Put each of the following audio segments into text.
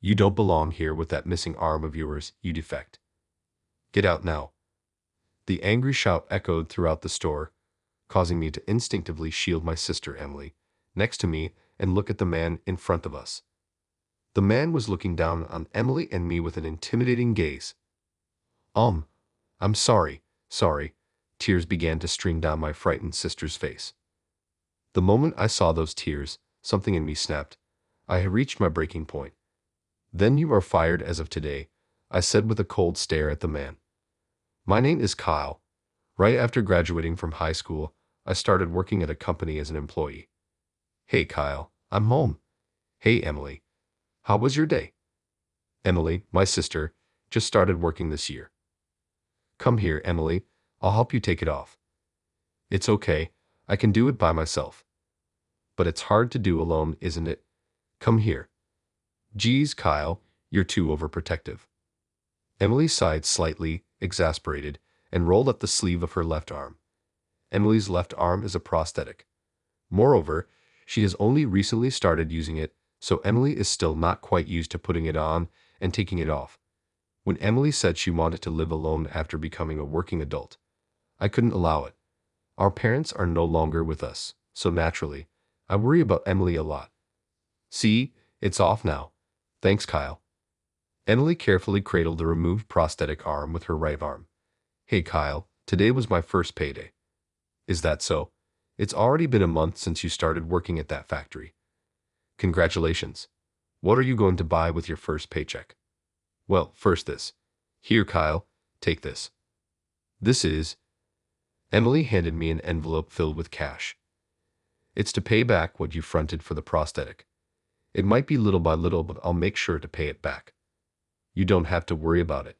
You don't belong here with that missing arm of yours, you defect. Get out now. The angry shout echoed throughout the store, causing me to instinctively shield my sister Emily next to me and look at the man in front of us. The man was looking down on Emily and me with an intimidating gaze. I'm sorry. Tears began to stream down my frightened sister's face. The moment I saw those tears, something in me snapped. I had reached my breaking point. Then you are fired as of today, I said with a cold stare at the man. My name is Kyle. Right after graduating from high school, I started working at a company as an employee. Hey Kyle, I'm home. Hey Emily. How was your day? Emily, my sister, just started working this year. Come here, Emily. I'll help you take it off. It's okay. I can do it by myself. But it's hard to do alone, isn't it? Come here. Geez, Kyle, you're too overprotective. Emily sighed slightly, exasperated, and rolled up the sleeve of her left arm. Emily's left arm is a prosthetic. Moreover, she has only recently started using it, so Emily is still not quite used to putting it on and taking it off. When Emily said she wanted to live alone after becoming a working adult, I couldn't allow it. Our parents are no longer with us, so naturally, I worry about Emily a lot. See, it's off now. Thanks, Kyle. Emily carefully cradled the removed prosthetic arm with her right arm. Hey, Kyle, today was my first payday. Is that so? It's already been a month since you started working at that factory. Congratulations. What are you going to buy with your first paycheck? Well, first this. Here, Kyle, take this. This is... Emily handed me an envelope filled with cash. It's to pay back what you fronted for the prosthetic. It might be little by little, but I'll make sure to pay it back. You don't have to worry about it.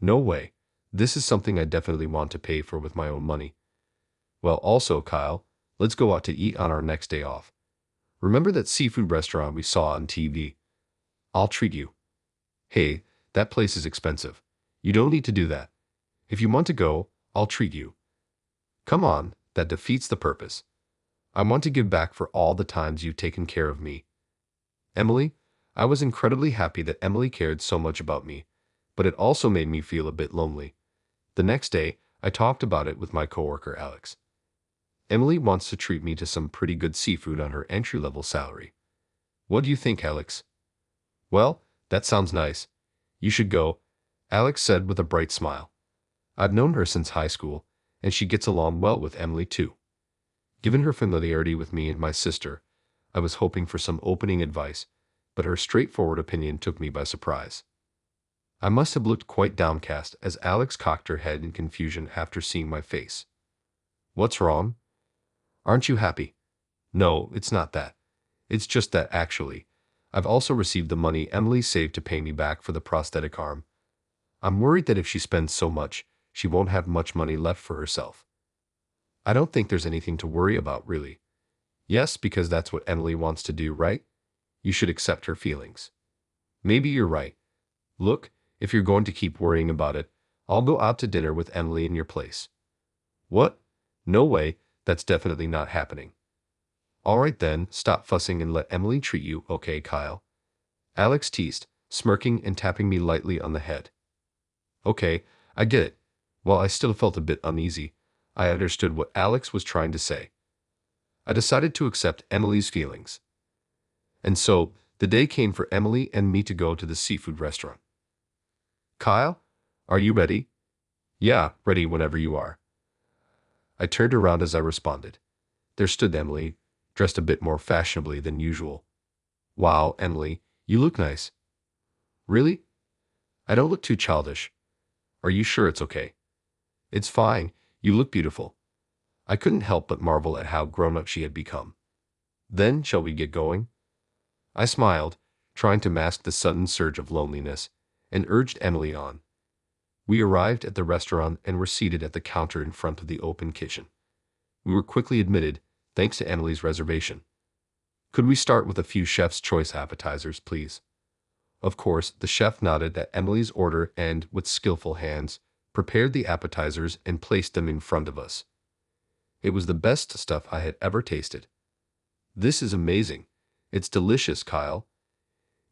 No way. This is something I definitely want to pay for with my own money. Well, also, Kyle, let's go out to eat on our next day off. Remember that seafood restaurant we saw on TV? I'll treat you. Hey, that place is expensive. You don't need to do that. If you want to go, I'll treat you. Come on, that defeats the purpose. I want to give back for all the times you've taken care of me. Emily, I was incredibly happy that Emily cared so much about me, but it also made me feel a bit lonely. The next day, I talked about it with my coworker Alex. Emily wants to treat me to some pretty good seafood on her entry-level salary. What do you think, Alex? Well, that sounds nice. You should go, Alex said with a bright smile. I've known her since high school, and she gets along well with Emily too. Given her familiarity with me and my sister, I was hoping for some opening advice, but her straightforward opinion took me by surprise. I must have looked quite downcast as Alex cocked her head in confusion after seeing my face. What's wrong? Aren't you happy? No, it's not that. It's just that, actually, I've also received the money Emily saved to pay me back for the prosthetic arm. I'm worried that if she spends so much, she won't have much money left for herself. I don't think there's anything to worry about, really. Yes, because that's what Emily wants to do, right? You should accept her feelings. Maybe you're right. Look, if you're going to keep worrying about it, I'll go out to dinner with Emily in your place. What? No way, that's definitely not happening. All right then, stop fussing and let Emily treat you, okay, Kyle? Alex teased, smirking and tapping me lightly on the head. Okay, I get it. While I still felt a bit uneasy, I understood what Alex was trying to say. I decided to accept Emily's feelings. And so, the day came for Emily and me to go to the seafood restaurant. Kyle, are you ready? Yeah, ready whenever you are. I turned around as I responded. There stood Emily, dressed a bit more fashionably than usual. Wow, Emily, you look nice. Really? I don't look too childish. Are you sure it's okay? It's fine, you look beautiful. I couldn't help but marvel at how grown-up she had become. Then, shall we get going? I smiled, trying to mask the sudden surge of loneliness, and urged Emily on. We arrived at the restaurant and were seated at the counter in front of the open kitchen. We were quickly admitted, thanks to Emily's reservation. Could we start with a few chef's choice appetizers, please? Of course, the chef nodded at Emily's order and, with skillful hands, prepared the appetizers and placed them in front of us. It was the best stuff I had ever tasted. This is amazing. It's delicious, Kyle.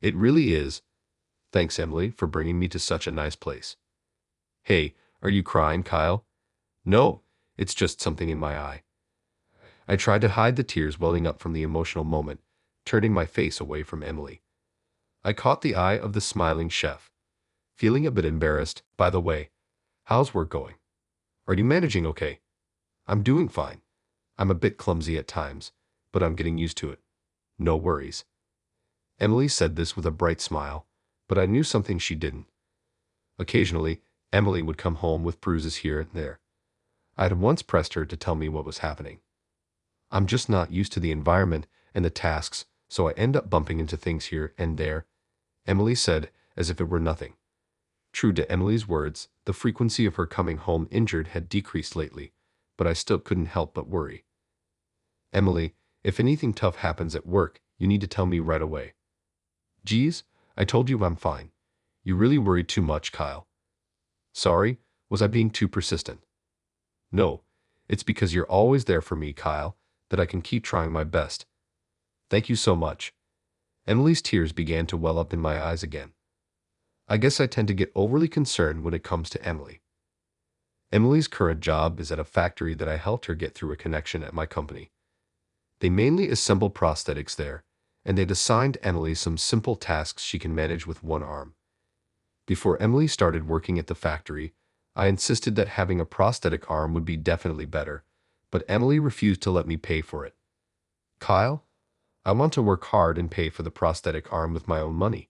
It really is, Thanks, Emily, for bringing me to such a nice place. Hey, are you crying, Kyle? No, it's just something in my eye. I tried to hide the tears welling up from the emotional moment, turning my face away from Emily. I caught the eye of the smiling chef, feeling a bit embarrassed. By the way, how's work going? Are you managing okay? I'm doing fine. I'm a bit clumsy at times, but I'm getting used to it. No worries. Emily said this with a bright smile, but I knew something she didn't. Occasionally, Emily would come home with bruises here and there. I had once pressed her to tell me what was happening. I'm just not used to the environment and the tasks, so I end up bumping into things here and there, Emily said, as if it were nothing. True to Emily's words, the frequency of her coming home injured had decreased lately, but I still couldn't help but worry. Emily, if anything tough happens at work, you need to tell me right away. Geez, I told you I'm fine. You really worried too much, Kyle. Sorry, was I being too persistent? No, it's because you're always there for me, Kyle, that I can keep trying my best. Thank you so much. Emily's tears began to well up in my eyes again. I guess I tend to get overly concerned when it comes to Emily. Emily's current job is at a factory that I helped her get through a connection at my company. They mainly assemble prosthetics there, and they'd assigned Emily some simple tasks she can manage with one arm. Before Emily started working at the factory, I insisted that having a prosthetic arm would be definitely better, but Emily refused to let me pay for it. Kyle, I want to work hard and pay for the prosthetic arm with my own money.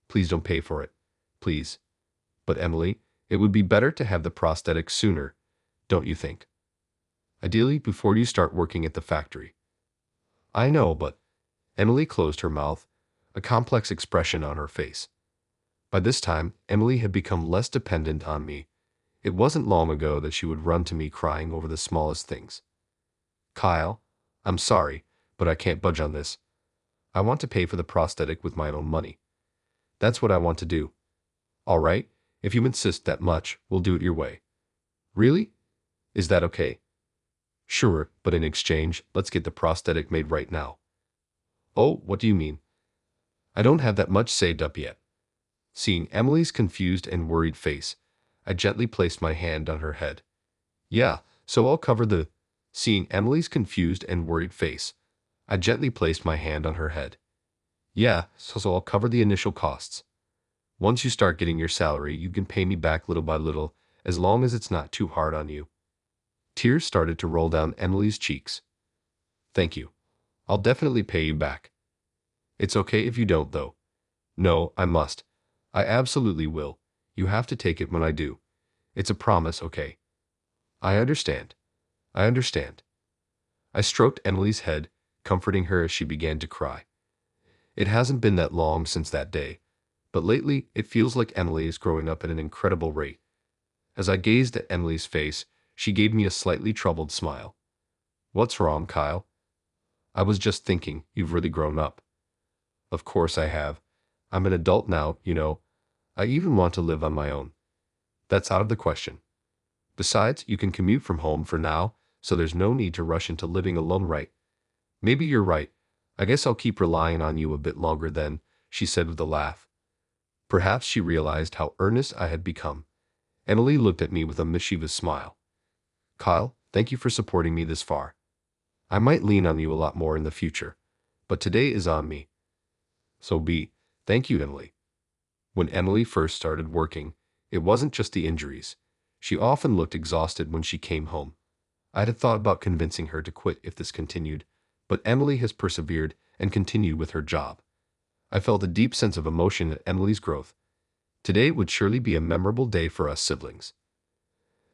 Please don't pay for it. Please. But Emily, it would be better to have the prosthetic sooner, don't you think? Ideally, before you start working at the factory. I know, but Emily closed her mouth, a complex expression on her face. By this time, Emily had become less dependent on me. It wasn't long ago that she would run to me crying over the smallest things. Kyle, I'm sorry, but I can't budge on this. I want to pay for the prosthetic with my own money. That's what I want to do. All right, if you insist that much, we'll do it your way. Really? Is that okay? Sure, but in exchange, let's get the prosthetic made right now. Oh, what do you mean? I don't have that much saved up yet. Seeing Emily's confused and worried face, I gently placed my hand on her head. Yeah, so I'll cover the... Seeing Emily's confused and worried face, I gently placed my hand on her head. Yeah, so I'll cover the initial costs. Once you start getting your salary, you can pay me back little by little, as long as it's not too hard on you. Tears started to roll down Emily's cheeks. Thank you. I'll definitely pay you back. It's okay if you don't, though. No, I must. I absolutely will. You have to take it when I do. It's a promise, okay? I understand. I understand. I stroked Emily's head, comforting her as she began to cry. It hasn't been that long since that day, but lately it feels like Emily is growing up at an incredible rate. As I gazed at Emily's face, she gave me a slightly troubled smile. What's wrong, Kyle? I was just thinking, you've really grown up. Of course I have. I'm an adult now, you know. I even want to live on my own. That's out of the question. Besides, you can commute from home for now, so there's no need to rush into living alone, right? Maybe you're right. I guess I'll keep relying on you a bit longer then, she said with a laugh. Perhaps she realized how earnest I had become. Emily looked at me with a mischievous smile. Kyle, thank you for supporting me this far. I might lean on you a lot more in the future, but today is on me. So thank you, Emily. When Emily first started working, it wasn't just the injuries. She often looked exhausted when she came home. I had thought about convincing her to quit if this continued, but Emily has persevered and continued with her job. I felt a deep sense of emotion at Emily's growth. Today would surely be a memorable day for us siblings.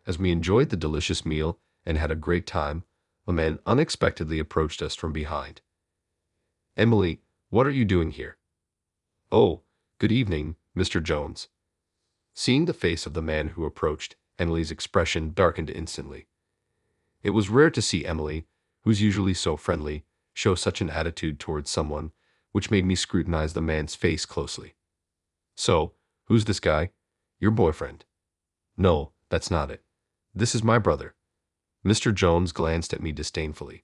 As we enjoyed the delicious meal and had a great time, a man unexpectedly approached us from behind. Emily, what are you doing here? Oh, good evening, Mr. Jones. Seeing the face of the man who approached, Emily's expression darkened instantly. It was rare to see Emily, who's usually so friendly, show such an attitude towards someone, which made me scrutinize the man's face closely. So, who's this guy? Your boyfriend? No, that's not it. This is my brother. Mr. Jones glanced at me disdainfully.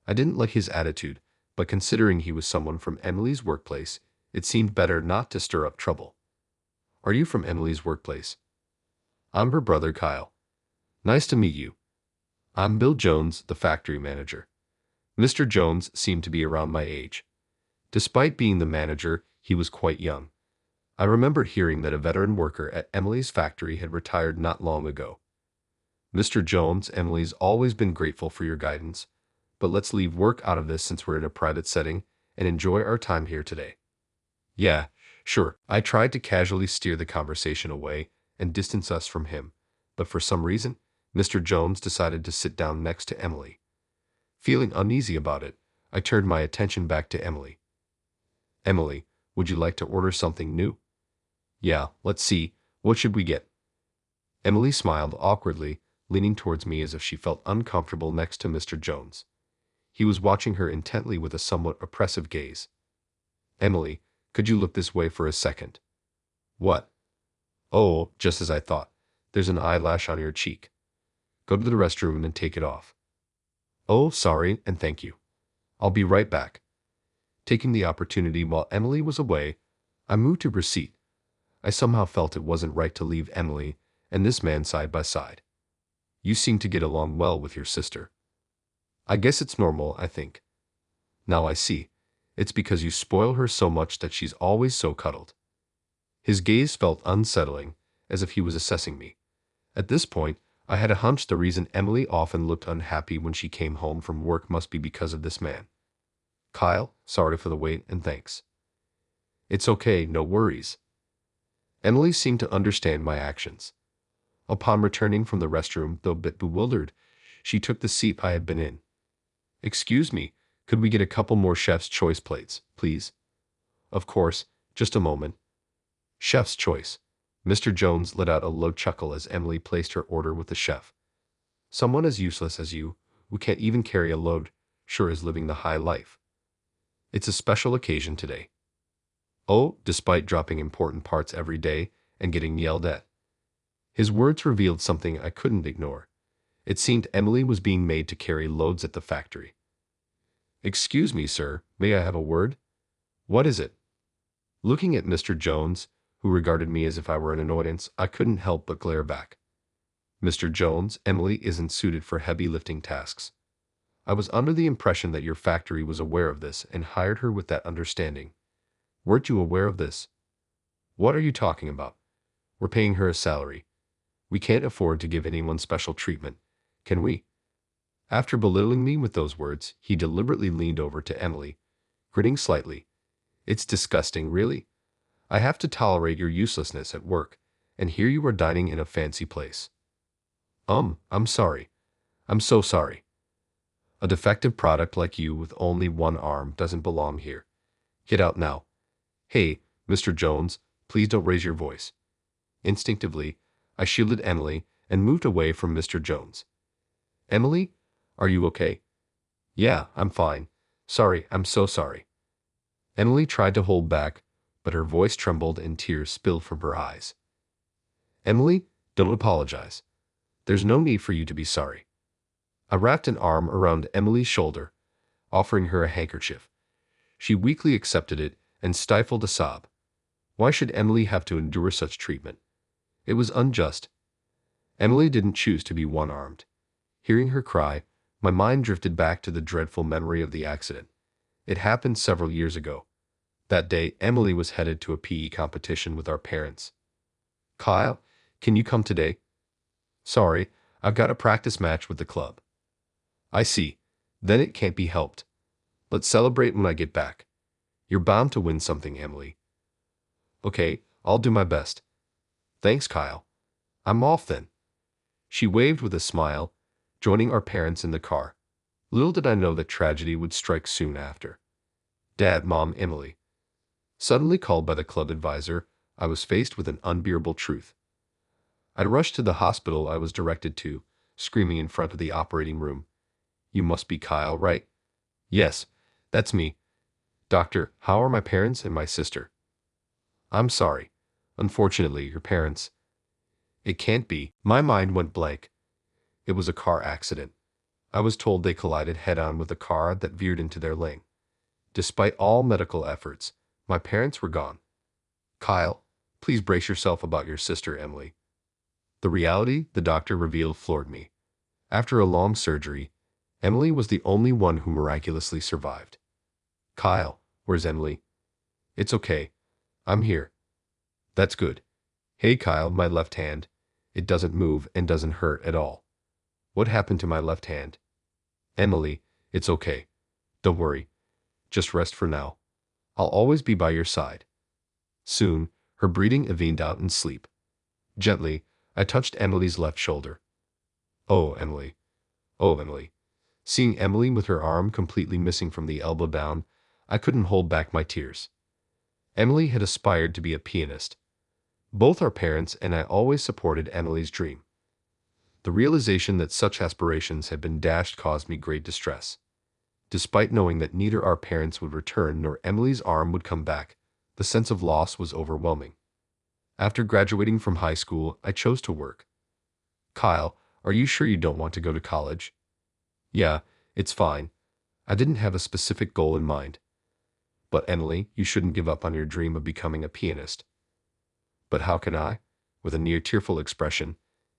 I didn't like his attitude, but considering he was someone from Emily's workplace, It seemed better not to stir up trouble. Are you from Emily's workplace? I'm her brother Kyle. Nice to meet you. I'm Bill Jones, the factory manager. Mr. Jones seemed to be around my age. Despite being the manager, he was quite young. I remember hearing that a veteran worker at Emily's factory had retired not long ago. Mr. Jones, Emily's always been grateful for your guidance, but let's leave work out of this since we're in a private setting and enjoy our time here today. Yeah, sure. I tried to casually steer the conversation away and distance us from him, but for some reason, Mr. Jones decided to sit down next to Emily. Feeling uneasy about it, I turned my attention back to Emily. Emily, would you like to order something new? Yeah, let's see. What should we get? Emily smiled awkwardly, leaning towards me as if she felt uncomfortable next to Mr. Jones. He was watching her intently with a somewhat oppressive gaze. Emily, could you look this way for a second? What? Oh, just as I thought. There's an eyelash on your cheek. Go to the restroom and take it off. Oh, sorry, and thank you. I'll be right back. Taking the opportunity while Emily was away, I moved to her seat. I somehow felt it wasn't right to leave Emily and this man side by side. You seem to get along well with your sister. I guess it's normal, I think. Now I see. It's because you spoil her so much that she's always so cuddled. His gaze felt unsettling, as if he was assessing me. At this point, I had a hunch the reason Emily often looked unhappy when she came home from work must be because of this man. Kyle, sorry for the wait and thanks. It's okay, no worries. Emily seemed to understand my actions. Upon returning from the restroom, though a bit bewildered, she took the seat I had been in. Excuse me, could we get a couple more Chef's Choice plates, please? Of course, just a moment. Chef's Choice. Mr. Jones let out a low chuckle as Emily placed her order with the chef. Someone as useless as you, who can't even carry a load, sure is living the high life. It's a special occasion today. Oh, despite dropping important parts every day and getting yelled at. His words revealed something I couldn't ignore. It seemed Emily was being made to carry loads at the factory. Excuse me, sir, may I have a word? What is it? Looking at Mr. Jones, who regarded me as if I were an annoyance, I couldn't help but glare back. Mr. Jones, Emily isn't suited for heavy lifting tasks. I was under the impression that your factory was aware of this and hired her with that understanding. Weren't you aware of this? What are you talking about? We're paying her a salary. We can't afford to give anyone special treatment, can we? After belittling me with those words, he deliberately leaned over to Emily, grinning slightly. It's disgusting, really. I have to tolerate your uselessness at work, and here you are dining in a fancy place. I'm sorry. I'm so sorry. A defective product like you with only one arm doesn't belong here. Get out now. Hey, Mr. Jones, please don't raise your voice. Instinctively, I shielded Emily and moved away from Mr. Jones. Emily, are you okay? Yeah, I'm fine. Sorry, I'm so sorry. Emily tried to hold back, but her voice trembled and tears spilled from her eyes. Emily, don't apologize. There's no need for you to be sorry. I wrapped an arm around Emily's shoulder, offering her a handkerchief. She weakly accepted it and stifled a sob. Why should Emily have to endure such treatment? It was unjust. Emily didn't choose to be one-armed. Hearing her cry, my mind drifted back to the dreadful memory of the accident. It happened several years ago. That day, Emily was headed to a PE competition with our parents. Kyle, can you come today? Sorry, I've got a practice match with the club. I see. Then it can't be helped. Let's celebrate when I get back. You're bound to win something, Emily. Okay, I'll do my best. Thanks, Kyle. I'm off then. She waved with a smile, joining our parents in the car. Little did I know that tragedy would strike soon after. Dad, Mom, Emily. Suddenly called by the club advisor, I was faced with an unbearable truth. I rushed to the hospital I was directed to, screaming in front of the operating room. You must be Kyle, right? Yes, that's me. Doctor, how are my parents and my sister? I'm sorry. Unfortunately, your parents. It can't be. My mind went blank. It was a car accident. I was told they collided head-on with a car that veered into their lane. Despite all medical efforts, My parents were gone. Kyle, please brace yourself about your sister Emily. The reality the doctor revealed floored me. After a long surgery, Emily was the only one who miraculously survived. Kyle, where's Emily? It's okay. I'm here. That's good. Hey Kyle, my left hand. It doesn't move and doesn't hurt at all. What happened to my left hand? Emily, it's okay. Don't worry. Just rest for now. I'll always be by your side. Soon, her breathing evened out in sleep. Gently, I touched Emily's left shoulder. Oh, Emily. Oh, Emily. Seeing Emily with her arm completely missing from the elbow down, I couldn't hold back my tears. Emily had aspired to be a pianist. Both our parents and I always supported Emily's dream. The realization that such aspirations had been dashed caused me great distress. Despite knowing that neither our parents would return nor Emily's arm would come back, the sense of loss was overwhelming. After graduating from high school, I chose to work. Kyle, are you sure you don't want to go to college? Yeah, it's fine. I didn't have a specific goal in mind. But Emily, you shouldn't give up on your dream of becoming a pianist. But how can I? With a near tearful expression,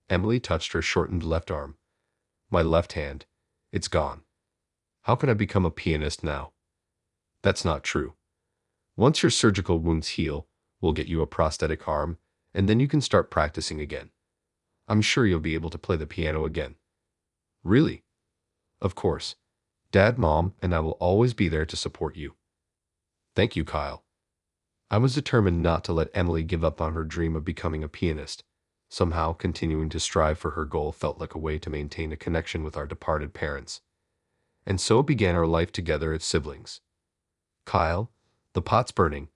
Emily touched her shortened left arm. My left hand. It's gone. How can I become a pianist now? That's not true. Once your surgical wounds heal, we'll get you a prosthetic arm, and then you can start practicing again. I'm sure you'll be able to play the piano again. Really? Of course. Dad, Mom, and I will always be there to support you. Thank you, Kyle. I was determined not to let Emily give up on her dream of becoming a pianist. Somehow, continuing to strive for her goal felt like a way to maintain a connection with our departed parents. And so began our life together as siblings. Kyle, the pot's burning.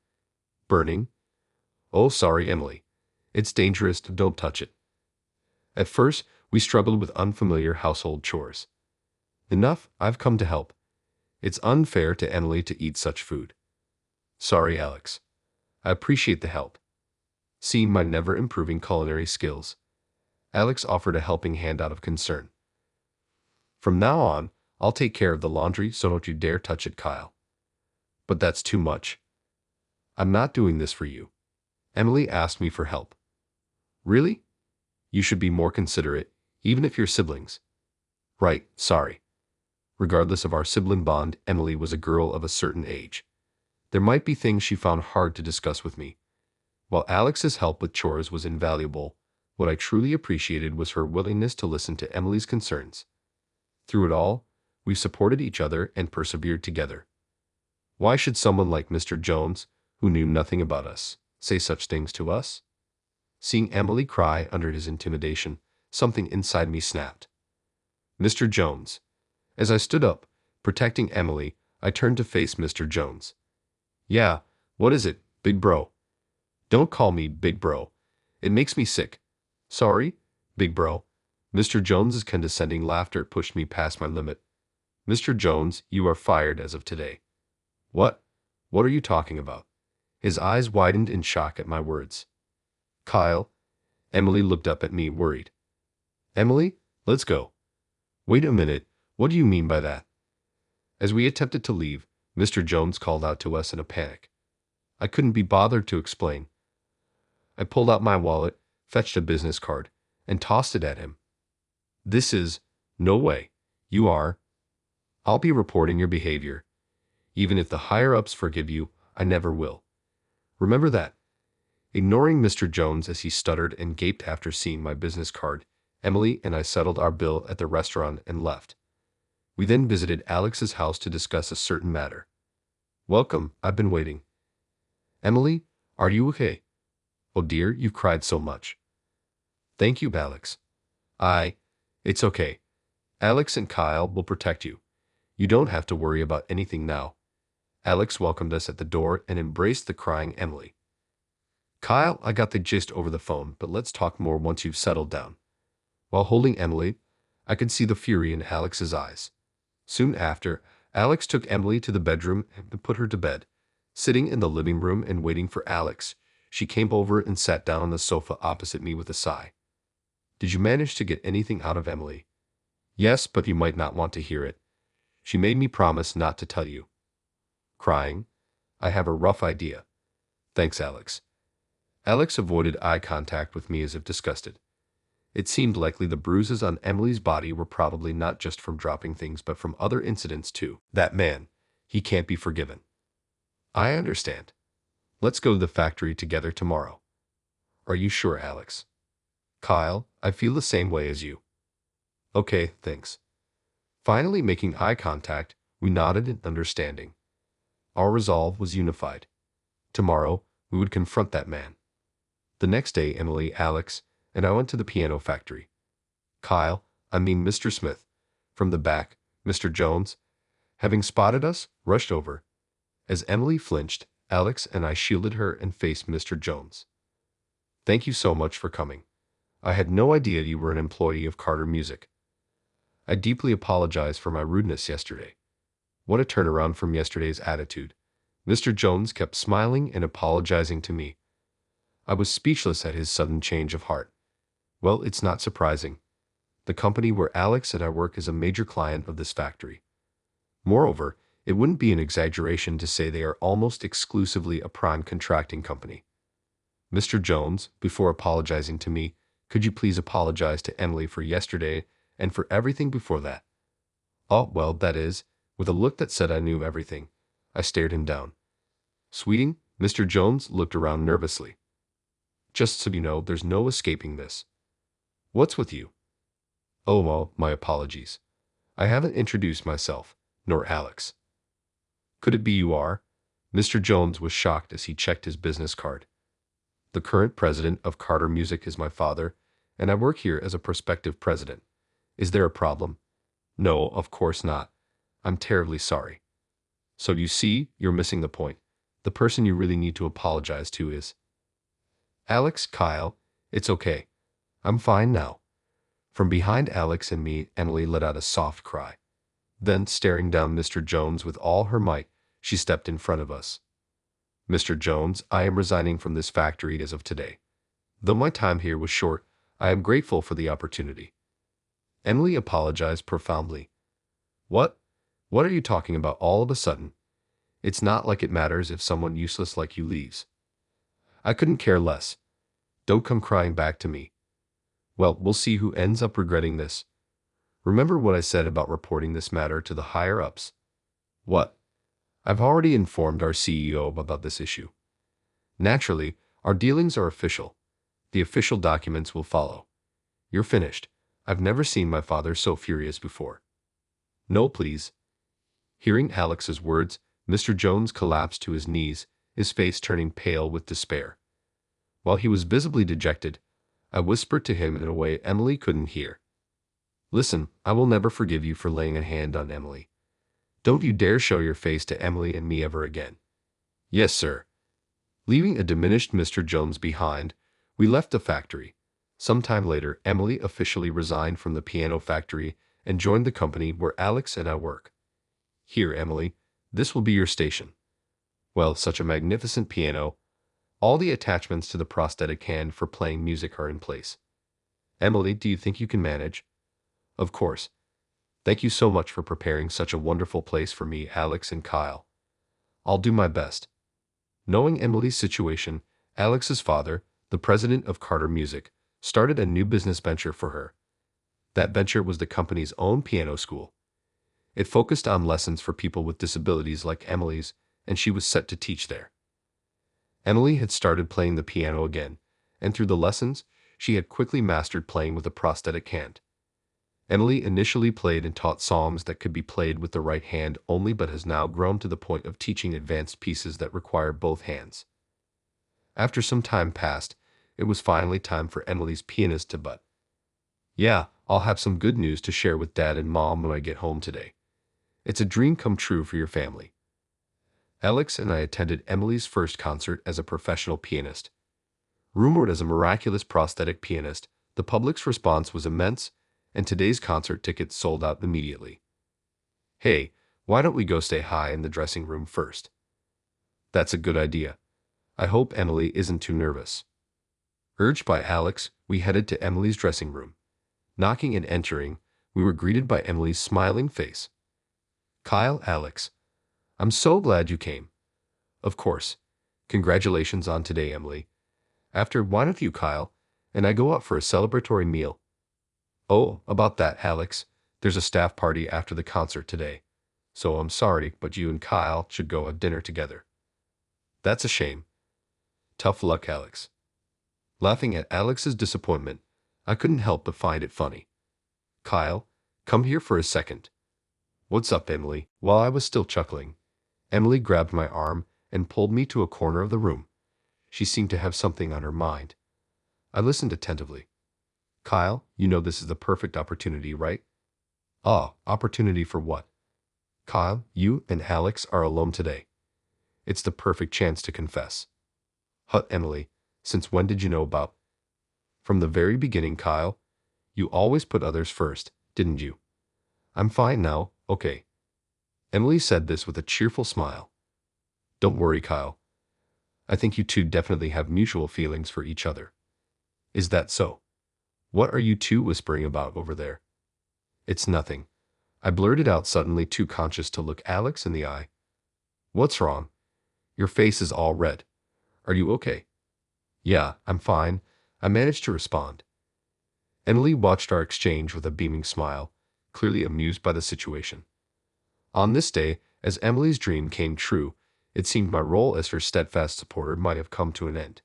Burning? Oh, sorry, Emily. It's dangerous, don't touch it. At first, we struggled with unfamiliar household chores. Enough, I've come to help. It's unfair to Emily to eat such food. Sorry, Alex. I appreciate the help. Seeing my never-improving culinary skills, Alex offered a helping hand out of concern. From now on, I'll take care of the laundry, so don't you dare touch it, Kyle. But that's too much. I'm not doing this for you. Emily asked me for help. Really? You should be more considerate, even if you're siblings. Right, sorry. Regardless of our sibling bond, Emily was a girl of a certain age. There might be things she found hard to discuss with me. While Alex's help with chores was invaluable, what I truly appreciated was her willingness to listen to Emily's concerns. Through it all, we supported each other and persevered together. Why should someone like Mr. Jones, who knew nothing about us, say such things to us? Seeing Emily cry under his intimidation, something inside me snapped. Mr. Jones. As I stood up, protecting Emily, I turned to face Mr. Jones. Yeah, what is it, big bro? Don't call me big bro. It makes me sick. Sorry, big bro. Mr. Jones's condescending laughter pushed me past my limit. Mr. Jones, you are fired as of today. What? What are you talking about? His eyes widened in shock at my words. Kyle. Emily looked up at me, worried. Emily, let's go. Wait a minute, what do you mean by that? As we attempted to leave, Mr. Jones called out to us in a panic. I couldn't be bothered to explain. I pulled out my wallet, fetched a business card, and tossed it at him. This is, no way, you are. I'll be reporting your behavior. Even if the higher-ups forgive you, I never will. Remember that. Ignoring Mr. Jones as he stuttered and gaped after seeing my business card, Emily and I settled our bill at the restaurant and left. We then visited Alex's house to discuss a certain matter. Welcome, I've been waiting. Emily, are you okay? Oh dear, you've cried so much. Thank you, Alex. It's okay. Alex and Kyle will protect you. You don't have to worry about anything now. Alex welcomed us at the door and embraced the crying Emily. Kyle, I got the gist over the phone, but let's talk more once you've settled down. While holding Emily, I could see the fury in Alex's eyes. Soon after, Alex took Emily to the bedroom and put her to bed. Sitting in the living room and waiting for Alex, she came over and sat down on the sofa opposite me with a sigh. Did you manage to get anything out of Emily? Yes, but you might not want to hear it. She made me promise not to tell you. Crying? I have a rough idea. Thanks, Alex. Alex avoided eye contact with me as if disgusted. It seemed likely the bruises on Emily's body were probably not just from dropping things but from other incidents too. That man, he can't be forgiven. I understand. Let's go to the factory together tomorrow. Are you sure, Alex? Kyle, I feel the same way as you. Okay, thanks. Finally making eye contact, we nodded in understanding. Our resolve was unified. Tomorrow, we would confront that man. The next day, Emily, Alex, and I went to the piano factory. Mr. Smith, from the back, Mr. Jones, having spotted us, rushed over. As Emily flinched, Alex and I shielded her and faced Mr. Jones. Thank you so much for coming. I had no idea you were an employee of Carter Music. I deeply apologize for my rudeness yesterday. What a turnaround from yesterday's attitude. Mr. Jones kept smiling and apologizing to me. I was speechless at his sudden change of heart. Well, it's not surprising. The company where Alex and I work is a major client of this factory. Moreover, it wouldn't be an exaggeration to say they are almost exclusively a prime contracting company. Mr. Jones, before apologizing to me, could you please apologize to Emily for yesterday and for everything before that? Oh, well, that is, with a look that said I knew everything. I stared him down. Sweeting, Mr. Jones looked around nervously. Just so you know, there's no escaping this. What's with you? Oh, well, my apologies. I haven't introduced myself, nor Alex. Could it be you are? Mr. Jones was shocked as he checked his business card. The current president of Carter Music is my father, and I work here as a prospective president. Is there a problem? No, of course not. I'm terribly sorry. So you see, you're missing the point. The person you really need to apologize to is Alex. Kyle, it's okay. I'm fine now. From behind Alex and me, Emily let out a soft cry. Then, staring down Mr. Jones with all her might, she stepped in front of us. Mr. Jones, I am resigning from this factory as of today. Though my time here was short, I am grateful for the opportunity. Emily apologized profoundly. What? What are you talking about all of a sudden? It's not like it matters if someone useless like you leaves. I couldn't care less. Don't come crying back to me. Well, we'll see who ends up regretting this. Remember what I said about reporting this matter to the higher-ups? What? I've already informed our CEO about this issue. Naturally, our dealings are official. The official documents will follow. You're finished. I've never seen my father so furious before. No, please. Hearing Alex's words, Mr. Jones collapsed to his knees, his face turning pale with despair. While he was visibly dejected, I whispered to him in a way Emily couldn't hear. Listen, I will never forgive you for laying a hand on Emily. Don't you dare show your face to Emily and me ever again. Yes, sir. Leaving a diminished Mr. Jones behind, we left the factory. Some time later, Emily officially resigned from the piano factory and joined the company where Alex and I work. Here, Emily, this will be your station. Well, such a magnificent piano. All the attachments to the prosthetic hand for playing music are in place. Emily, do you think you can manage? Of course. Thank you so much for preparing such a wonderful place for me, Alex and Kyle. I'll do my best. Knowing Emily's situation, Alex's father, the president of Carter Music, started a new business venture for her. That venture was the company's own piano school. It focused on lessons for people with disabilities like Emily's, and she was set to teach there. Emily had started playing the piano again, and through the lessons, she had quickly mastered playing with a prosthetic hand. Emily initially played and taught songs that could be played with the right hand only, but has now grown to the point of teaching advanced pieces that require both hands. After some time passed, it was finally time for Emily's pianist to butt. Yeah, I'll have some good news to share with Dad and Mom when I get home today. It's a dream come true for your family. Alex and I attended Emily's first concert as a professional pianist. Rumored as a miraculous prosthetic pianist, the public's response was immense, and today's concert tickets sold out immediately. Hey, why don't we go say hi in the dressing room first? That's a good idea. I hope Emily isn't too nervous. Urged by Alex, we headed to Emily's dressing room. Knocking and entering, we were greeted by Emily's smiling face. Kyle, Alex. I'm so glad you came. Of course. Congratulations on today, Emily. After, why don't you, Kyle, and I go out for a celebratory meal? Oh, about that, Alex. There's a staff party after the concert today. So I'm sorry, but you and Kyle should go have dinner together. That's a shame. Tough luck, Alex. Laughing at Alex's disappointment, I couldn't help but find it funny. Kyle, come here for a second. What's up, Emily? While I was still chuckling, Emily grabbed my arm and pulled me to a corner of the room. She seemed to have something on her mind. I listened attentively. Kyle, you know this is the perfect opportunity, right? Ah, opportunity for what? Kyle, you and Alex are alone today. It's the perfect chance to confess. Hut, Emily, since when did you know about? From the very beginning, Kyle. You always put others first, didn't you? I'm fine now, okay. Emily said this with a cheerful smile. Don't worry, Kyle. I think you two definitely have mutual feelings for each other. Is that so? What are you two whispering about over there? It's nothing. I blurted out suddenly, too conscious to look Alex in the eye. What's wrong? Your face is all red. Are you okay? Yeah, I'm fine, I managed to respond. Emily watched our exchange with a beaming smile, clearly amused by the situation. On this day, as Emily's dream came true, it seemed my role as her steadfast supporter might have come to an end.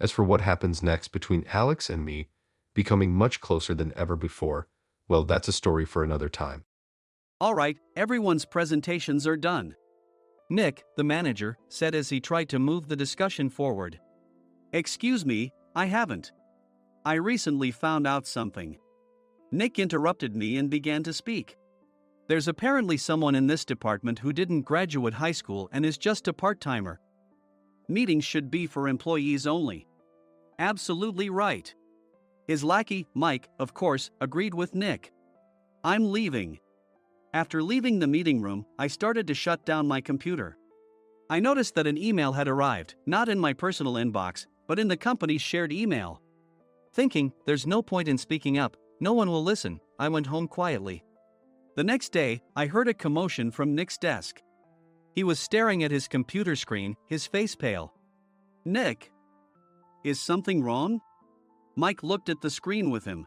As for what happens next between Alex and me, becoming much closer than ever before, well, that's a story for another time. All right, everyone's presentations are done. Nick, the manager, said as he tried to move the discussion forward. Excuse me, I haven't. I recently found out something. Nick interrupted me and began to speak. There's apparently someone in this department who didn't graduate high school and is just a part-timer. Meetings should be for employees only. Absolutely right. His lackey, Mike, of course, agreed with Nick. I'm leaving. After leaving the meeting room, I started to shut down my computer. I noticed that an email had arrived, not in my personal inbox, but in the company's shared email. Thinking, there's no point in speaking up, no one will listen, I went home quietly. The next day, I heard a commotion from Nick's desk. He was staring at his computer screen, his face pale. Nick! Is something wrong? Mike looked at the screen with him.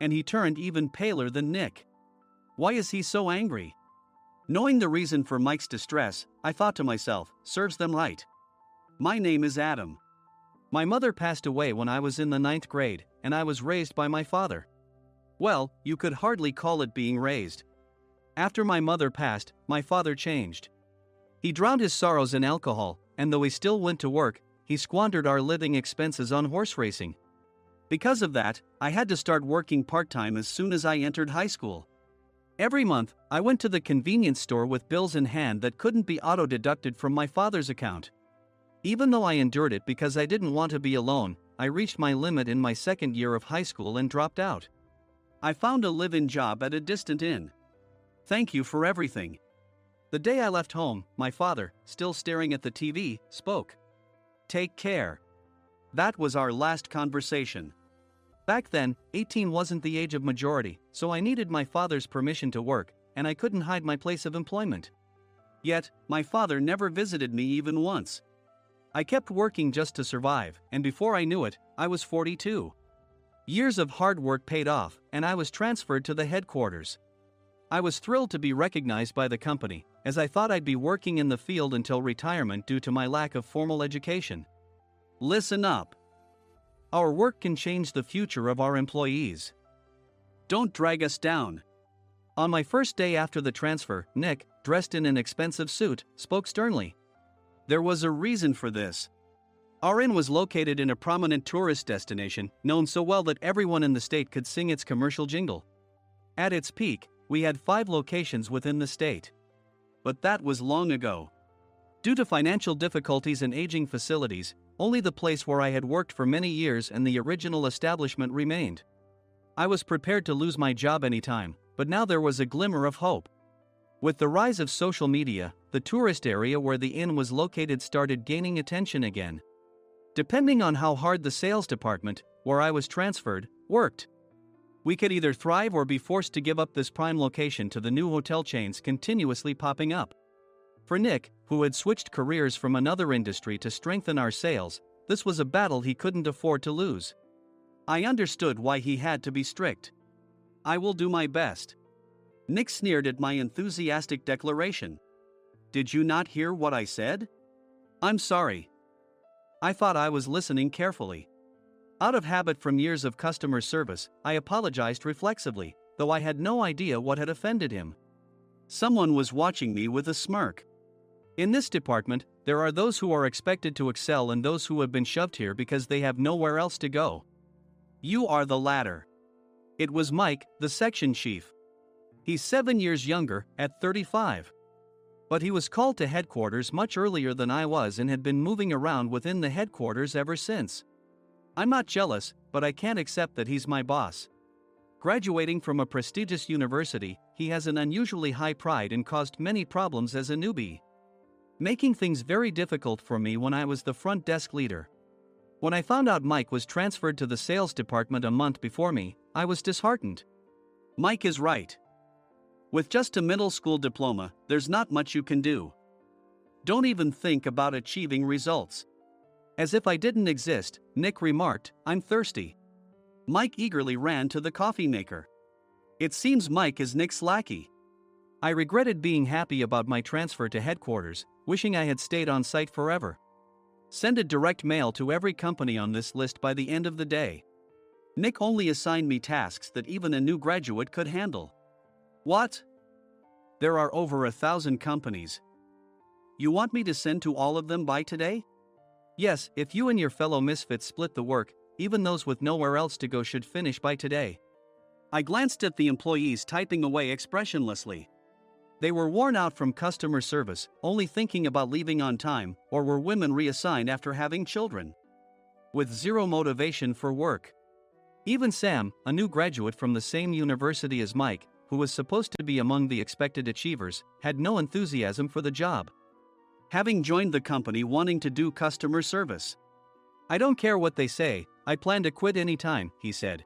And he turned even paler than Nick. Why is he so angry? Knowing the reason for Mike's distress, I thought to myself, serves them right. My name is Adam. My mother passed away when I was in the 9th grade, and I was raised by my father. Well, you could hardly call it being raised. After my mother passed, my father changed. He drowned his sorrows in alcohol, and though he still went to work, he squandered our living expenses on horse racing. Because of that, I had to start working part-time as soon as I entered high school. Every month, I went to the convenience store with bills in hand that couldn't be auto-deducted from my father's account. Even though I endured it because I didn't want to be alone, I reached my limit in my second year of high school and dropped out. I found a live-in job at a distant inn. Thank you for everything. The day I left home, my father, still staring at the TV, spoke. Take care. That was our last conversation. Back then, 18 wasn't the age of majority, so I needed my father's permission to work, and I couldn't hide my place of employment. Yet, my father never visited me even once. I kept working just to survive, and before I knew it, I was 42. Years of hard work paid off, and I was transferred to the headquarters. I was thrilled to be recognized by the company, as I thought I'd be working in the field until retirement due to my lack of formal education. Listen up. Our work can change the future of our employees. Don't drag us down. On my first day after the transfer, Nick, dressed in an expensive suit, spoke sternly. There was a reason for this. Our inn was located in a prominent tourist destination, known so well that everyone in the state could sing its commercial jingle. At its peak, we had 5 locations within the state. But that was long ago. Due to financial difficulties and aging facilities, only the place where I had worked for many years and the original establishment remained. I was prepared to lose my job anytime, but now there was a glimmer of hope. With the rise of social media, the tourist area where the inn was located started gaining attention again. Depending on how hard the sales department, where I was transferred, worked. We could either thrive or be forced to give up this prime location to the new hotel chains continuously popping up. For Nick, who had switched careers from another industry to strengthen our sales, this was a battle he couldn't afford to lose. I understood why he had to be strict. "I will do my best." Nick sneered at my enthusiastic declaration. "Did you not hear what I said?" "I'm sorry." I thought I was listening carefully. Out of habit from years of customer service, I apologized reflexively, though I had no idea what had offended him. Someone was watching me with a smirk. In this department, there are those who are expected to excel and those who have been shoved here because they have nowhere else to go. You are the latter. It was Mike, the section chief. He's 7 years younger, at 35. But he was called to headquarters much earlier than I was and had been moving around within the headquarters ever since. I'm not jealous, but I can't accept that he's my boss. Graduating from a prestigious university, he has an unusually high pride and caused many problems as a newbie, making things very difficult for me when I was the front desk leader. When I found out Mike was transferred to the sales department a month before me, I was disheartened. Mike is right. With just a middle school diploma, there's not much you can do. Don't even think about achieving results. As if I didn't exist, Nick remarked, "I'm thirsty." Mike eagerly ran to the coffee maker. It seems Mike is Nick's lackey. I regretted being happy about my transfer to headquarters, wishing I had stayed on site forever. Send a direct mail to every company on this list by the end of the day. Nick only assigned me tasks that even a new graduate could handle. What? There are over 1,000 companies. You want me to send to all of them by today? Yes, if you and your fellow misfits split the work, even those with nowhere else to go should finish by today. I glanced at the employees typing away expressionlessly. They were worn out from customer service, only thinking about leaving on time, or were women reassigned after having children, with zero motivation for work. Even Sam, a new graduate from the same university as Mike, who was supposed to be among the expected achievers, had no enthusiasm for the job, having joined the company wanting to do customer service. "I don't care what they say, I plan to quit anytime," he said.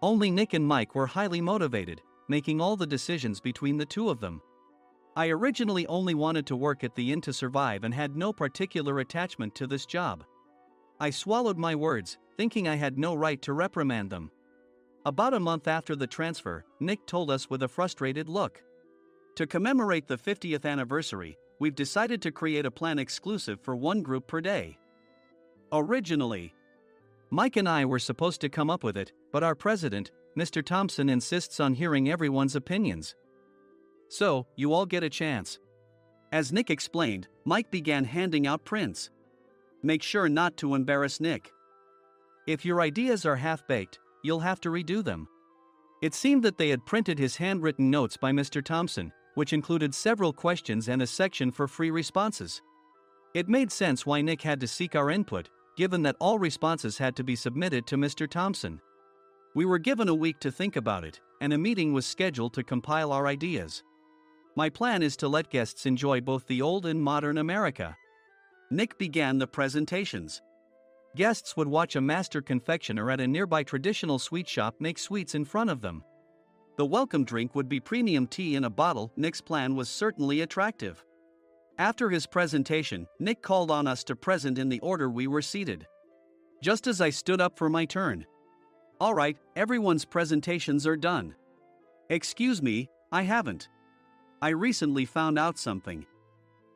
Only Nick and Mike were highly motivated, making all the decisions between the two of them. I originally only wanted to work at the inn to survive and had no particular attachment to this job. I swallowed my words, thinking I had no right to reprimand them. About a month after the transfer, Nick told us with a frustrated look. "To commemorate the 50th anniversary, we've decided to create a plan exclusive for one group per day. Originally, Mike and I were supposed to come up with it, but our president, Mr. Thompson, insists on hearing everyone's opinions. So, you all get a chance." As Nick explained, Mike began handing out prints. "Make sure not to embarrass Nick. If your ideas are half-baked, you'll have to redo them." It seemed that they had printed his handwritten notes by Mr. Thompson, which included several questions and a section for free responses. It made sense why Nick had to seek our input, given that all responses had to be submitted to Mr. Thompson. We were given a week to think about it, and a meeting was scheduled to compile our ideas. My plan is to let guests enjoy both the old and modern America. Nick began the presentations. Guests would watch a master confectioner at a nearby traditional sweet shop make sweets in front of them. The welcome drink would be premium tea in a bottle. Nick's plan was certainly attractive. After his presentation, Nick called on us to present in the order we were seated. Just as I stood up for my turn. "All right, everyone's presentations are done." "Excuse me, I haven't. I recently found out something."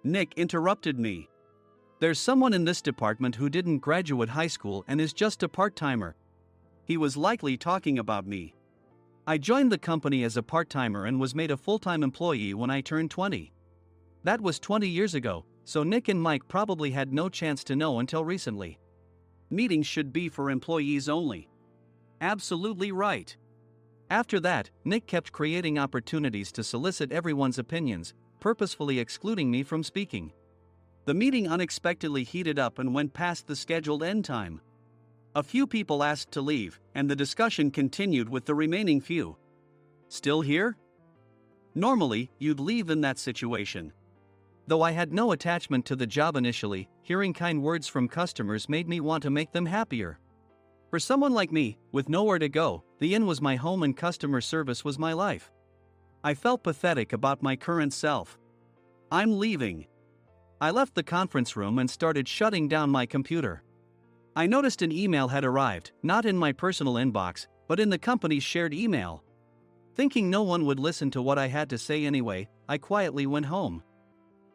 Nick interrupted me. "There's someone in this department who didn't graduate high school and is just a part-timer." He was likely talking about me. I joined the company as a part-timer and was made a full-time employee when I turned 20. That was 20 years ago, so Nick and Mike probably had no chance to know until recently. Meetings should be for employees only. Absolutely right. After that, Nick kept creating opportunities to solicit everyone's opinions, purposefully excluding me from speaking. The meeting unexpectedly heated up and went past the scheduled end time. A few people asked to leave, and the discussion continued with the remaining few. "Still here?" Normally, you'd leave in that situation. Though I had no attachment to the job initially, hearing kind words from customers made me want to make them happier. For someone like me, with nowhere to go, the inn was my home and customer service was my life. I felt pathetic about my current self. I'm leaving. I left the conference room and started shutting down my computer. I noticed an email had arrived, not in my personal inbox, but in the company's shared email. Thinking no one would listen to what I had to say anyway, I quietly went home.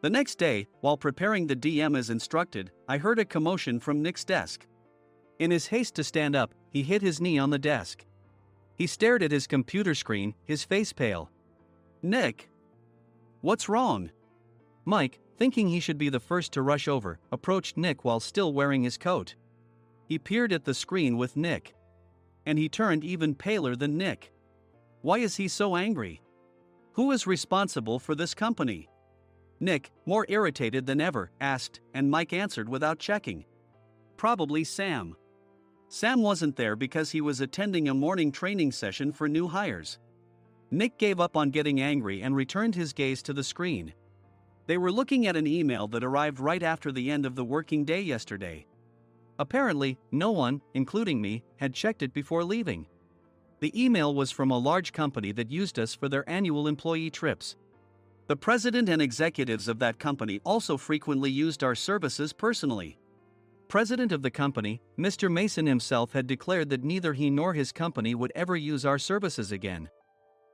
The next day, while preparing the DM as instructed, I heard a commotion from Nick's desk. In his haste to stand up, he hit his knee on the desk. He stared at his computer screen, his face pale. "Nick? What's wrong?" Mike, thinking he should be the first to rush over, approached Nick while still wearing his coat. He peered at the screen with Nick. And he turned even paler than Nick. Why is he so angry? Who is responsible for this company? Nick, more irritated than ever, asked, and Mike answered without checking. Probably Sam. Sam wasn't there because he was attending a morning training session for new hires. Nick gave up on getting angry and returned his gaze to the screen. They were looking at an email that arrived right after the end of the working day yesterday. Apparently, no one, including me, had checked it before leaving. The email was from a large company that used us for their annual employee trips. The president and executives of that company also frequently used our services personally. President of the company, Mr. Mason himself, had declared that neither he nor his company would ever use our services again.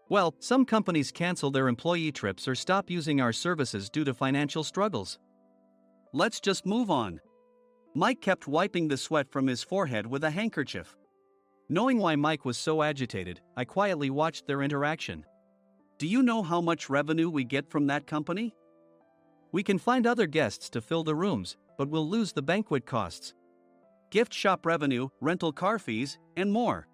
Well, some companies cancel their employee trips or stop using our services due to financial struggles. Let's just move on. Mike kept wiping the sweat from his forehead with a handkerchief. Knowing why Mike was so agitated, I quietly watched their interaction. Do you know how much revenue we get from that company? We can find other guests to fill the rooms, but we'll lose the banquet costs, gift shop revenue, rental car fees, and more.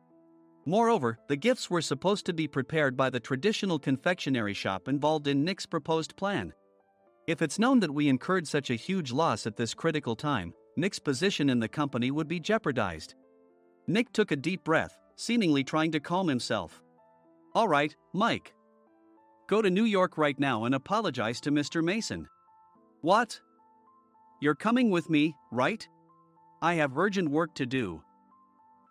Moreover, the gifts were supposed to be prepared by the traditional confectionery shop involved in Nick's proposed plan. If it's known that we incurred such a huge loss at this critical time, Nick's position in the company would be jeopardized. Nick took a deep breath, seemingly trying to calm himself. All right, Mike. Go to New York right now and apologize to Mr. Mason. What? You're coming with me, right? I have urgent work to do.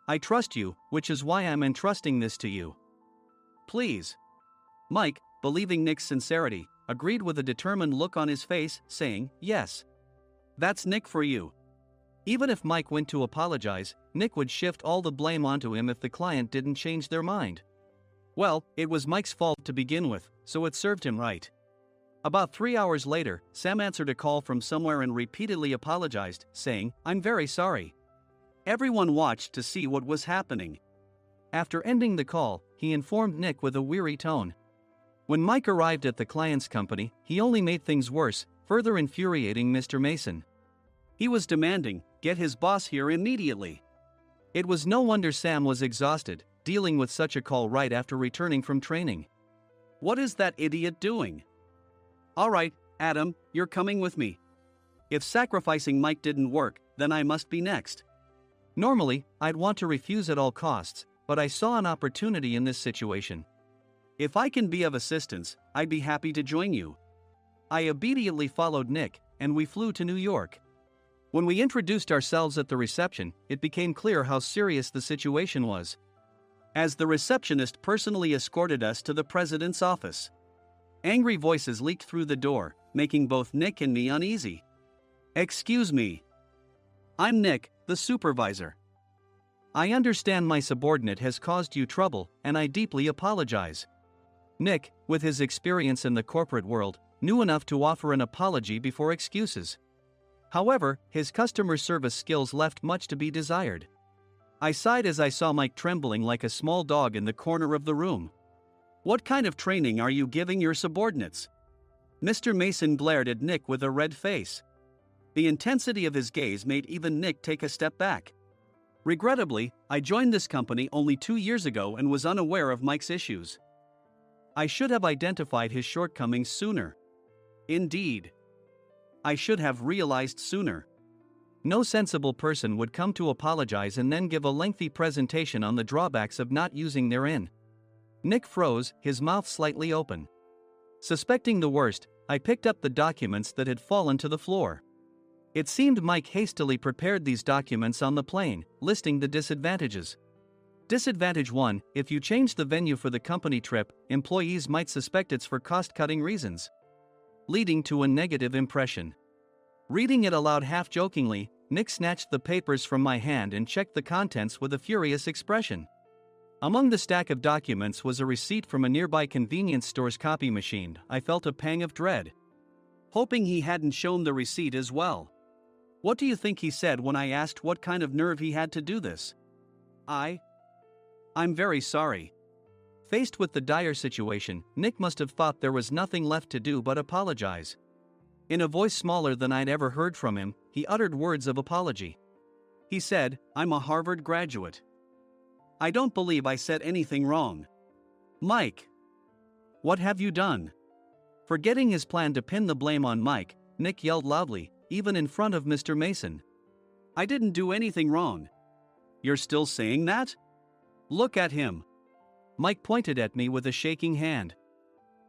I trust you, which is why I'm entrusting this to you. Please. Mike, believing Nick's sincerity, agreed with a determined look on his face, saying, yes. That's Nick for you. Even if Mike went to apologize, Nick would shift all the blame onto him if the client didn't change their mind. Well, it was Mike's fault to begin with, so it served him right. About 3 hours later, Sam answered a call from somewhere and repeatedly apologized, saying, I'm very sorry. Everyone watched to see what was happening. After ending the call, he informed Nick with a weary tone. When Mike arrived at the client's company, he only made things worse, further infuriating Mr. Mason. He was demanding, get his boss here immediately. It was no wonder Sam was exhausted, dealing with such a call right after returning from training. What is that idiot doing? All right, Adam, you're coming with me. If sacrificing Mike didn't work, then I must be next. Normally, I'd want to refuse at all costs, but I saw an opportunity in this situation. If I can be of assistance, I'd be happy to join you. I immediately followed Nick, and we flew to New York. When we introduced ourselves at the reception, it became clear how serious the situation was, as the receptionist personally escorted us to the president's office. Angry voices leaked through the door, making both Nick and me uneasy. Excuse me. I'm Nick, the supervisor. I understand my subordinate has caused you trouble, and I deeply apologize. Nick, with his experience in the corporate world, knew enough to offer an apology before excuses. However, his customer service skills left much to be desired. I sighed as I saw Mike trembling like a small dog in the corner of the room. What kind of training are you giving your subordinates? Mr. Mason glared at Nick with a red face. The intensity of his gaze made even Nick take a step back. Regrettably, I joined this company only 2 years ago and was unaware of Mike's issues. I should have identified his shortcomings sooner. Indeed. I should have realized sooner. No sensible person would come to apologize and then give a lengthy presentation on the drawbacks of not using their in. Nick froze, his mouth slightly open. Suspecting the worst, I picked up the documents that had fallen to the floor. It seemed Mike hastily prepared these documents on the plane, listing the disadvantages. Disadvantage 1, if you change the venue for the company trip, employees might suspect it's for cost-cutting reasons. leading to a negative impression. Reading it aloud half-jokingly, Nick snatched the papers from my hand and checked the contents with a furious expression. Among the stack of documents was a receipt from a nearby convenience store's copy machine. I felt a pang of dread, hoping he hadn't shown the receipt as well. What do you think he said when I asked what kind of nerve he had to do this? I'm very sorry. Faced with the dire situation, Nick must have thought there was nothing left to do but apologize. In a voice smaller than I'd ever heard from him, he uttered words of apology. He said, "I'm a Harvard graduate. I don't believe I said anything wrong." Mike! What have you done? Forgetting his plan to pin the blame on Mike, Nick yelled loudly, even in front of Mr. Mason. "I didn't do anything wrong." "You're still saying that? Look at him." Mike pointed at me with a shaking hand.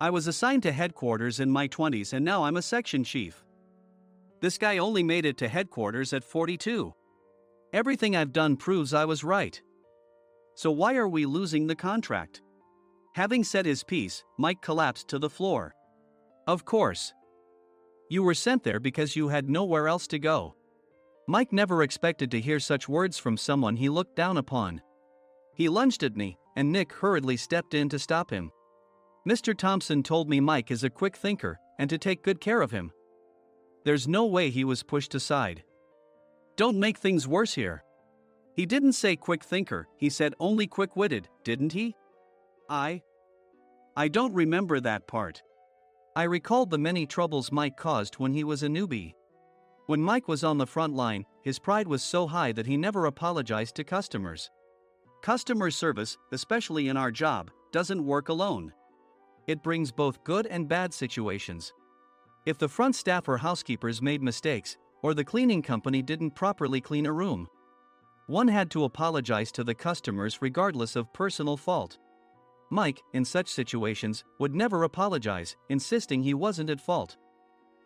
"I was assigned to headquarters in my 20s and now I'm a section chief. This guy only made it to headquarters at 42. Everything I've done proves I was right. So why are we losing the contract?" Having said his piece, Mike collapsed to the floor. "Of course. You were sent there because you had nowhere else to go." Mike never expected to hear such words from someone he looked down upon. He lunged at me, and Nick hurriedly stepped in to stop him. "Mr. Thompson told me Mike is a quick thinker, and to take good care of him." There's no way he was pushed aside. "Don't make things worse here. He didn't say quick thinker, he said only quick-witted, didn't he?" I don't remember that part." I recalled the many troubles Mike caused when he was a newbie. When Mike was on the front line, his pride was so high that he never apologized to customers. Customer service, especially in our job, doesn't work alone. It brings both good and bad situations. If the front staff or housekeepers made mistakes, or the cleaning company didn't properly clean a room, one had to apologize to the customers regardless of personal fault. Mike, in such situations, would never apologize, insisting he wasn't at fault.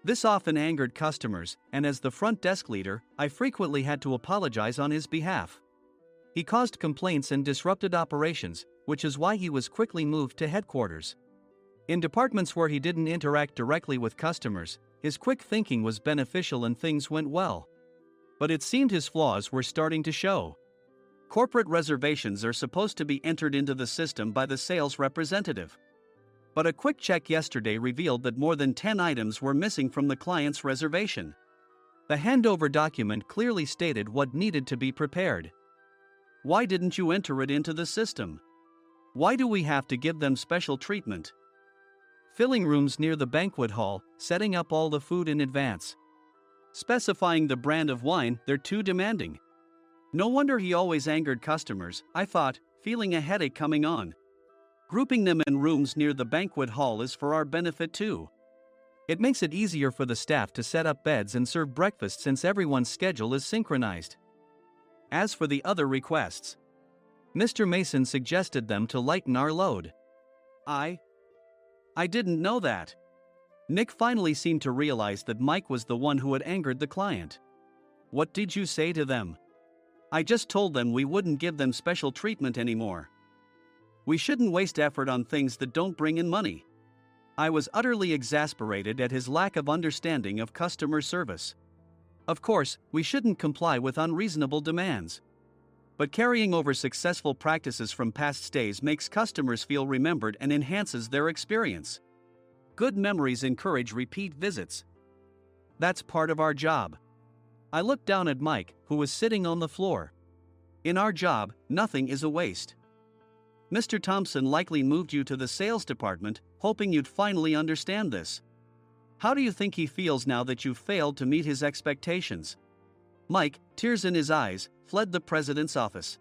This often angered customers, and as the front desk leader, I frequently had to apologize on his behalf. He caused complaints and disrupted operations, which is why he was quickly moved to headquarters. In departments where he didn't interact directly with customers, his quick thinking was beneficial and things went well. But it seemed his flaws were starting to show. Corporate reservations are supposed to be entered into the system by the sales representative. But a quick check yesterday revealed that more than 10 items were missing from the client's reservation. The handover document clearly stated what needed to be prepared. Why didn't you enter it into the system? Why do we have to give them special treatment? Filling rooms near the banquet hall, setting up all the food in advance. Specifying the brand of wine, they're too demanding. No wonder he always angered customers, I thought, feeling a headache coming on. Grouping them in rooms near the banquet hall is for our benefit too. It makes it easier for the staff to set up beds and serve breakfast since everyone's schedule is synchronized. As for the other requests, Mr. Mason suggested them to lighten our load. I didn't know that. Nick finally seemed to realize that Mike was the one who had angered the client. What did you say to them? I just told them we wouldn't give them special treatment anymore. We shouldn't waste effort on things that don't bring in money. I was utterly exasperated at his lack of understanding of customer service. Of course, we shouldn't comply with unreasonable demands. But carrying over successful practices from past stays makes customers feel remembered and enhances their experience. Good memories encourage repeat visits. That's part of our job. I looked down at Mike, who was sitting on the floor. In our job, nothing is a waste. Mr. Thompson likely moved you to the sales department, hoping you'd finally understand this. How do you think he feels now that you've failed to meet his expectations? Mike, tears in his eyes, fled the president's office.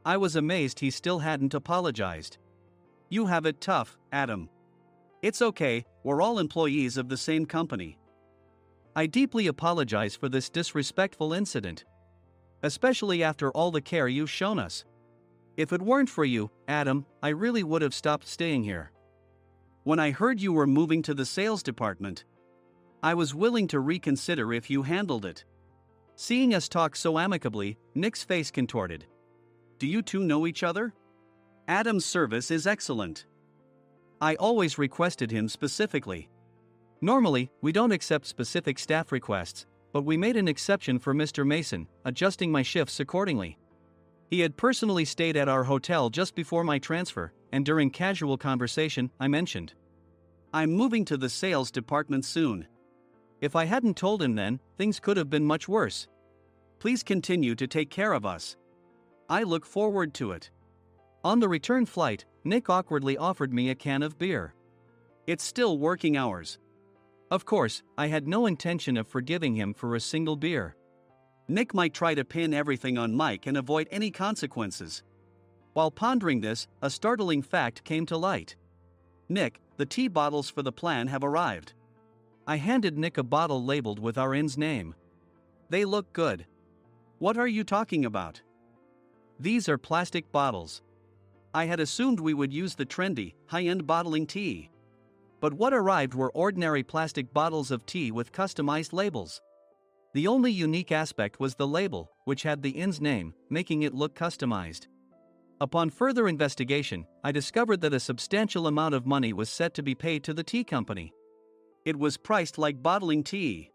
I was amazed he still hadn't apologized. You have it tough, Adam. It's okay, we're all employees of the same company. I deeply apologize for this disrespectful incident. Especially after all the care you've shown us. If it weren't for you, Adam, I really would have stopped staying here. When I heard you were moving to the sales department, I was willing to reconsider if you handled it. Seeing us talk so amicably, Nick's face contorted. Do you two know each other? Adam's service is excellent. I always requested him specifically. Normally, we don't accept specific staff requests, but we made an exception for Mr. Mason, adjusting my shifts accordingly. He had personally stayed at our hotel just before my transfer, and during casual conversation, I mentioned, "I'm moving to the sales department soon." If I hadn't told him then, things could have been much worse. Please continue to take care of us. I look forward to it. On the return flight, Nick awkwardly offered me a can of beer. It's still working hours. Of course, I had no intention of forgiving him for a single beer. Nick might try to pin everything on Mike and avoid any consequences. While pondering this, a startling fact came to light. "Nick, the tea bottles for the plan have arrived." I handed Nick a bottle labeled with our inn's name. "They look good." "What are you talking about?" "These are plastic bottles. I had assumed we would use the trendy, high-end bottling tea. But what arrived were ordinary plastic bottles of tea with customized labels. The only unique aspect was the label, which had the inn's name, making it look customized. Upon further investigation, I discovered that a substantial amount of money was set to be paid to the tea company. It was priced like bottling tea.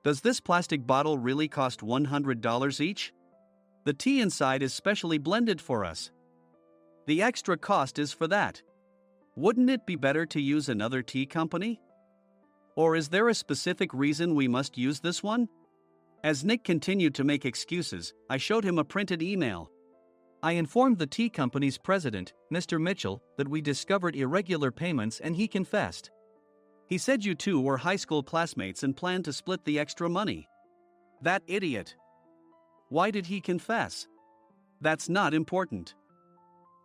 Does this plastic bottle really cost $100 each? The tea inside is specially blended for us. The extra cost is for that. Wouldn't it be better to use another tea company? Or is there a specific reason we must use this one?" As Nick continued to make excuses, I showed him a printed email. I informed the tea company's president, Mr. Mitchell, that we discovered irregular payments and he confessed. He said you two were high school classmates and planned to split the extra money. That idiot. Why did he confess? That's not important.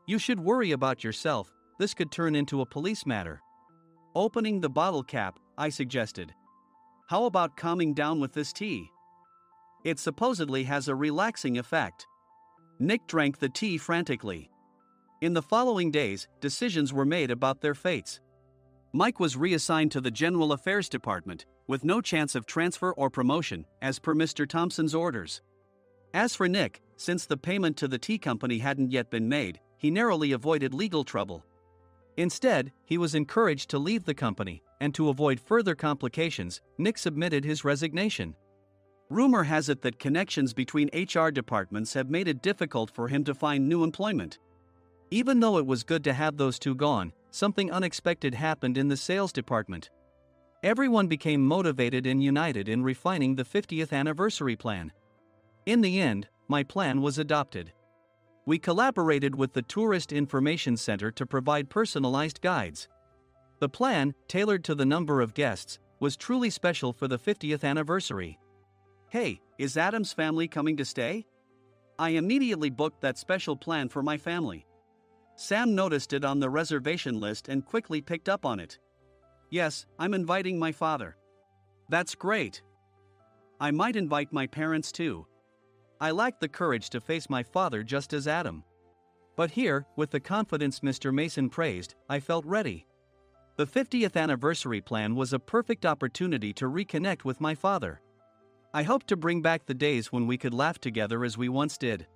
You should worry about yourself, this could turn into a police matter. Opening the bottle cap, I suggested. How about calming down with this tea? It supposedly has a relaxing effect. Nick drank the tea frantically. In the following days, decisions were made about their fates. Mike was reassigned to the General Affairs Department, with no chance of transfer or promotion, as per Mr. Thompson's orders. As for Nick, since the payment to the tea company hadn't yet been made, he narrowly avoided legal trouble. Instead, he was encouraged to leave the company, and to avoid further complications, Nick submitted his resignation. Rumor has it that connections between HR departments have made it difficult for him to find new employment. Even though it was good to have those two gone, something unexpected happened in the sales department. Everyone became motivated and united in refining the 50th anniversary plan. In the end, my plan was adopted. We collaborated with the Tourist Information Center to provide personalized guides. The plan, tailored to the number of guests, was truly special for the 50th anniversary. "Hey, is Adam's family coming to stay?" I immediately booked that special plan for my family. Sam noticed it on the reservation list and quickly picked up on it. "Yes, I'm inviting my father." "That's great. I might invite my parents too." I lacked the courage to face my father just as Adam. But here, with the confidence Mr. Mason praised, I felt ready. The 50th anniversary plan was a perfect opportunity to reconnect with my father. I hoped to bring back the days when we could laugh together as we once did.